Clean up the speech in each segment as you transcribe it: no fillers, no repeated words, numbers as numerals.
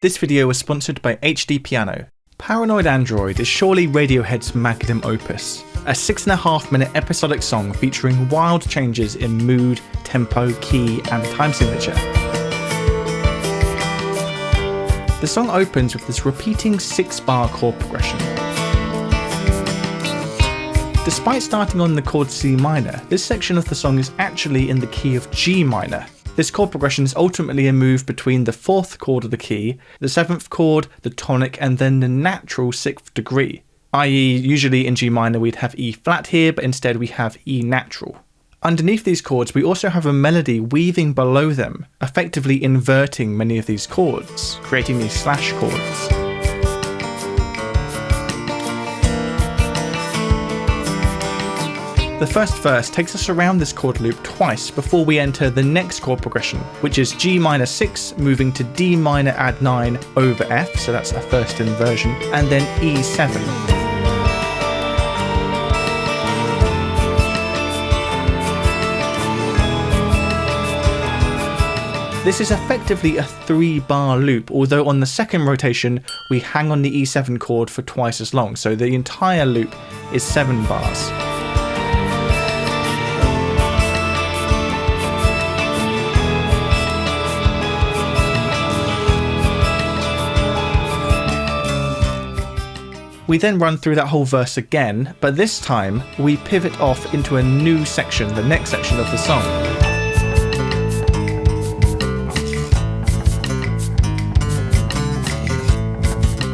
This video was sponsored by HD Piano. Paranoid Android is surely Radiohead's magnum opus, a 6.5-minute episodic song featuring wild changes in mood, tempo, key and time signature. The song opens with this repeating 6-bar chord progression. Despite starting on the chord C minor, this section of the song is actually in the key of G minor. This chord progression is ultimately a move between the 4th chord of the key, the 7th chord, the tonic, and then the natural 6th degree. I.e., usually in G minor we'd have E flat here, but instead we have E natural. Underneath these chords we also have a melody weaving below them, effectively inverting many of these chords, creating these slash chords. The first verse takes us around this chord loop twice before we enter the next chord progression, which is G minor 6 moving to D minor add 9 over F, so that's a first inversion, and then E7. This is effectively a 3-bar loop, although on the second rotation we hang on the E7 chord for twice as long, so the entire loop is 7 bars. We then run through that whole verse again, but this time we pivot off into a new section, the next section of the song.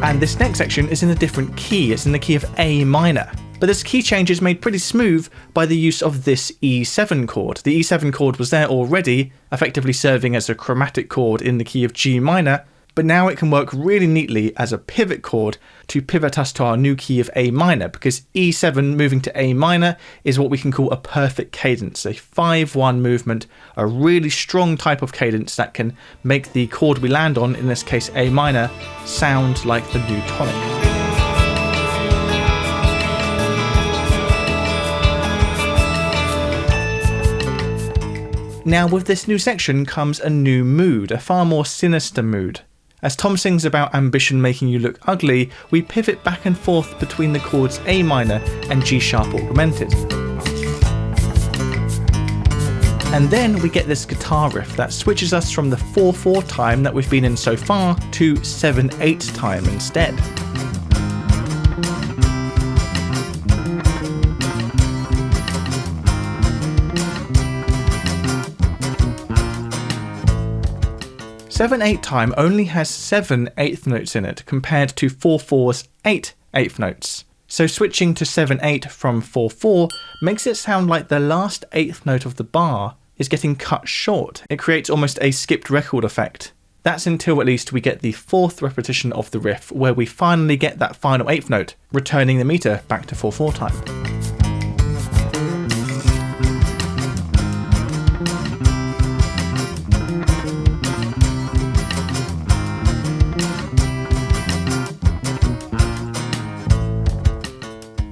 And this next section is in a different key, it's in the key of A minor. But this key change is made pretty smooth by the use of this E7 chord. The E7 chord was there already, effectively serving as a chromatic chord in the key of G minor, but now it can work really neatly as a pivot chord to pivot us to our new key of A minor, because E7 moving to A minor is what we can call a perfect cadence, a 5-1 movement, a really strong type of cadence that can make the chord we land on, in this case A minor, sound like the new tonic. Now with this new section comes a new mood, a far more sinister mood. As Tom sings about ambition making you look ugly, we pivot back and forth between the chords A minor and G sharp augmented. And then we get this guitar riff that switches us from the 4/4 time that we've been in so far to 7/8 time instead. Seven 8 time only has 7 eighth notes in it compared to 4/4's 8 eighth notes. So switching to 7/8 from 4/4 makes it sound like the last eighth note of the bar is getting cut short. It creates almost a skipped record effect. That's until at least we get the 4th repetition of the riff, where we finally get that final eighth note, returning the meter back to 4/4 time.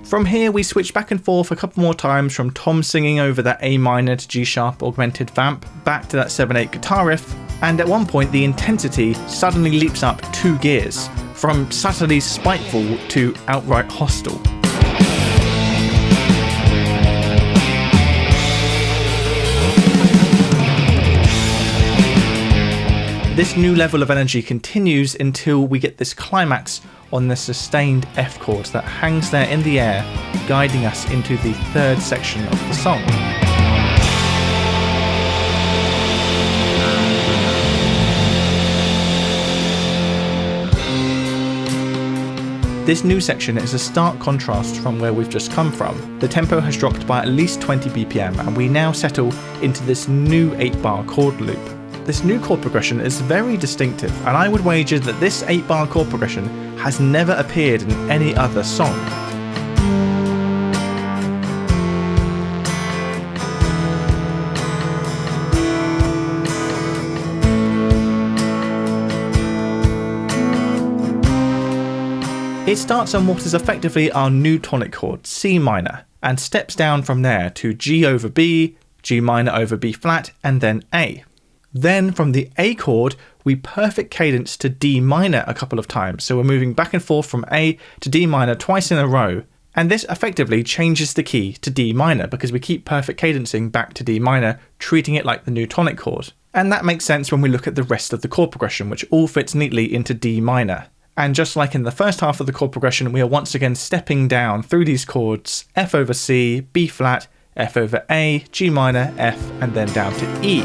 From here we switch back and forth a couple more times, from Tom singing over that A minor to G sharp augmented vamp, back to that 7/8 guitar riff, and at one point the intensity suddenly leaps up 2 gears, from subtly spiteful to outright hostile. This new level of energy continues until we get this climax on the sustained F chord that hangs there in the air, guiding us into the 3rd section of the song. This new section is a stark contrast from where we've just come from. The tempo has dropped by at least 20 BPM and we now settle into this new 8-bar chord loop. This new chord progression is very distinctive, and I would wager that this 8-bar chord progression has never appeared in any other song. It starts on what is effectively our new tonic chord, C minor, and steps down from there to G over B, G minor over B flat, and then A. Then from the A chord, we perfect cadence to D minor a couple of times. So we're moving back and forth from A to D minor twice in a row. And this effectively changes the key to D minor because we keep perfect cadencing back to D minor, treating it like the new tonic chord. And that makes sense when we look at the rest of the chord progression, which all fits neatly into D minor. And just like in the first half of the chord progression, we are once again stepping down through these chords: F over C, B flat, F over A, G minor, F, and then down to E.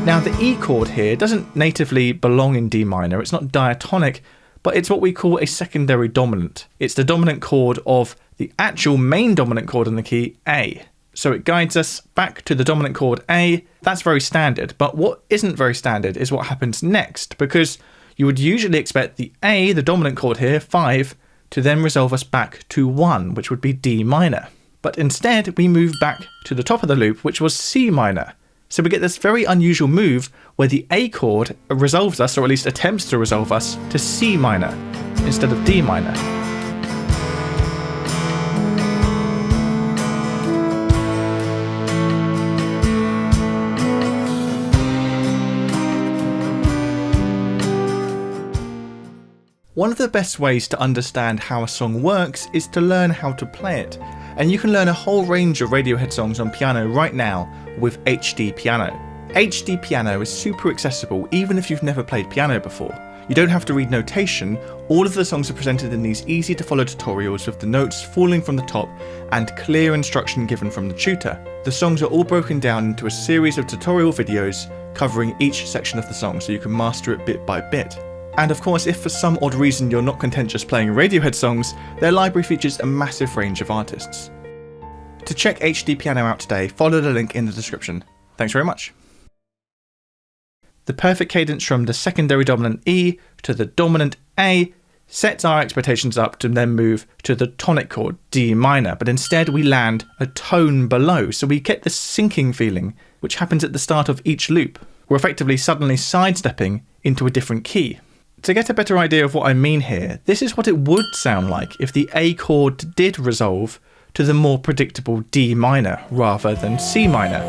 Now the E chord here doesn't natively belong in D minor, it's not diatonic, but it's what we call a secondary dominant. It's the dominant chord of the actual main dominant chord in the key, A. So it guides us back to the dominant chord A. That's very standard, but what isn't very standard is what happens next, because you would usually expect the A, the dominant chord here, 5, to then resolve us back to 1, which would be D minor. But instead, we move back to the top of the loop, which was C minor. So we get this very unusual move where the A chord resolves us, or at least attempts to resolve us, to C minor instead of D minor. One of the best ways to understand how a song works is to learn how to play it. And you can learn a whole range of Radiohead songs on piano right now with HD Piano. HD Piano is super accessible even if you've never played piano before. You don't have to read notation, all of the songs are presented in these easy to follow tutorials with the notes falling from the top and clear instruction given from the tutor. The songs are all broken down into a series of tutorial videos covering each section of the song so you can master it bit by bit. And of course, if for some odd reason you're not content just playing Radiohead songs, their library features a massive range of artists. To check HD Piano out today, follow the link in the description. Thanks very much. The perfect cadence from the secondary dominant E to the dominant A sets our expectations up to then move to the tonic chord D minor, but instead we land a tone below, so we get this sinking feeling, which happens at the start of each loop. We're effectively suddenly sidestepping into a different key. To get a better idea of what I mean here, this is what it would sound like if the A chord did resolve to the more predictable D minor rather than C minor.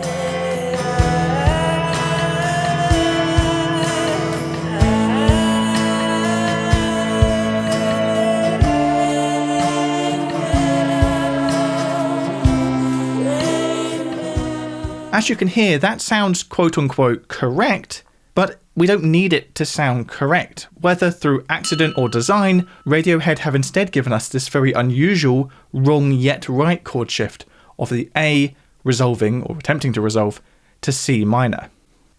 As you can hear, that sounds quote-unquote correct, but we don't need it to sound correct. Whether through accident or design, Radiohead have instead given us this very unusual wrong yet right chord shift of the A resolving, or attempting to resolve, to C minor.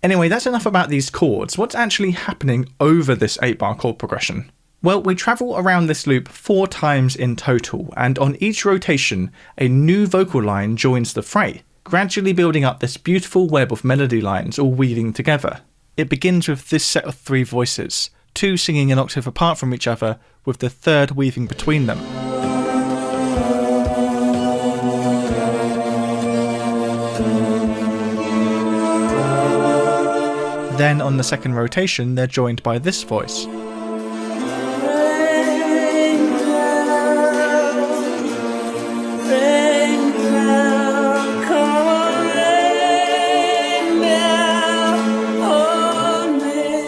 Anyway, that's enough about these chords. What's actually happening over this 8-bar chord progression? Well, we travel around this loop 4 times in total, and on each rotation, a new vocal line joins the fray, gradually building up this beautiful web of melody lines all weaving together. It begins with this set of 3 voices, 2 singing an octave apart from each other, with the third weaving between them. Then on the second rotation, they're joined by this voice.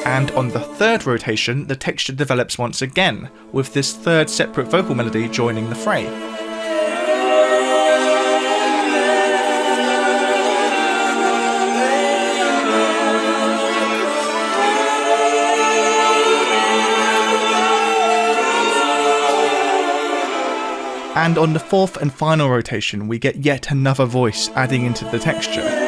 And on the third rotation, the texture develops once again, with this third separate vocal melody joining the fray. And on the fourth and final rotation, we get yet another voice adding into the texture.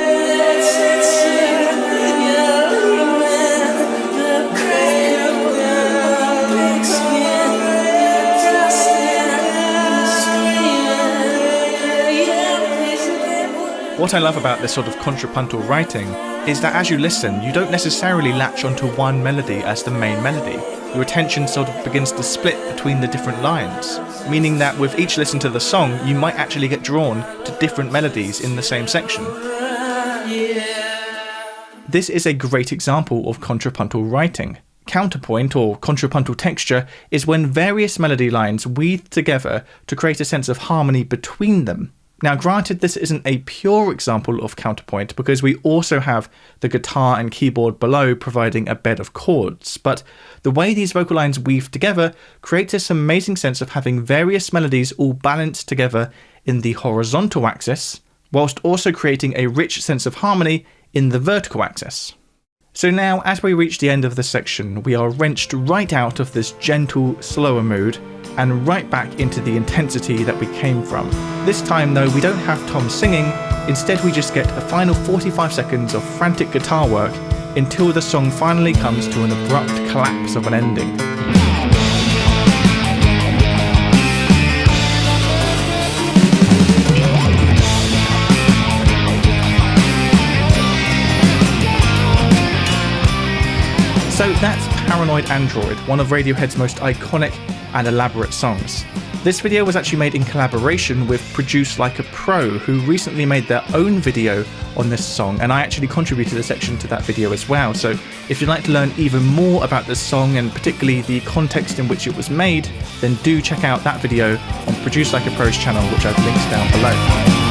What I love about this sort of contrapuntal writing is that as you listen, you don't necessarily latch onto one melody as the main melody. Your attention sort of begins to split between the different lines, meaning that with each listen to the song, you might actually get drawn to different melodies in the same section. This is a great example of contrapuntal writing. Counterpoint, or contrapuntal texture, is when various melody lines weave together to create a sense of harmony between them. Now, granted, this isn't a pure example of counterpoint because we also have the guitar and keyboard below providing a bed of chords, but the way these vocal lines weave together creates this amazing sense of having various melodies all balanced together in the horizontal axis, whilst also creating a rich sense of harmony in the vertical axis. So now, as we reach the end of this section, we are wrenched right out of this gentle, slower mood and right back into the intensity that we came from. This time though, we don't have Tom singing, instead we just get a final 45 seconds of frantic guitar work until the song finally comes to an abrupt collapse of an ending. So that's Paranoid Android, one of Radiohead's most iconic and elaborate songs. This video was actually made in collaboration with Produce Like a Pro, who recently made their own video on this song, and I actually contributed a section to that video as well. So if you'd like to learn even more about this song and particularly the context in which it was made, then do check out that video on Produce Like a Pro's channel, which I've linked down below.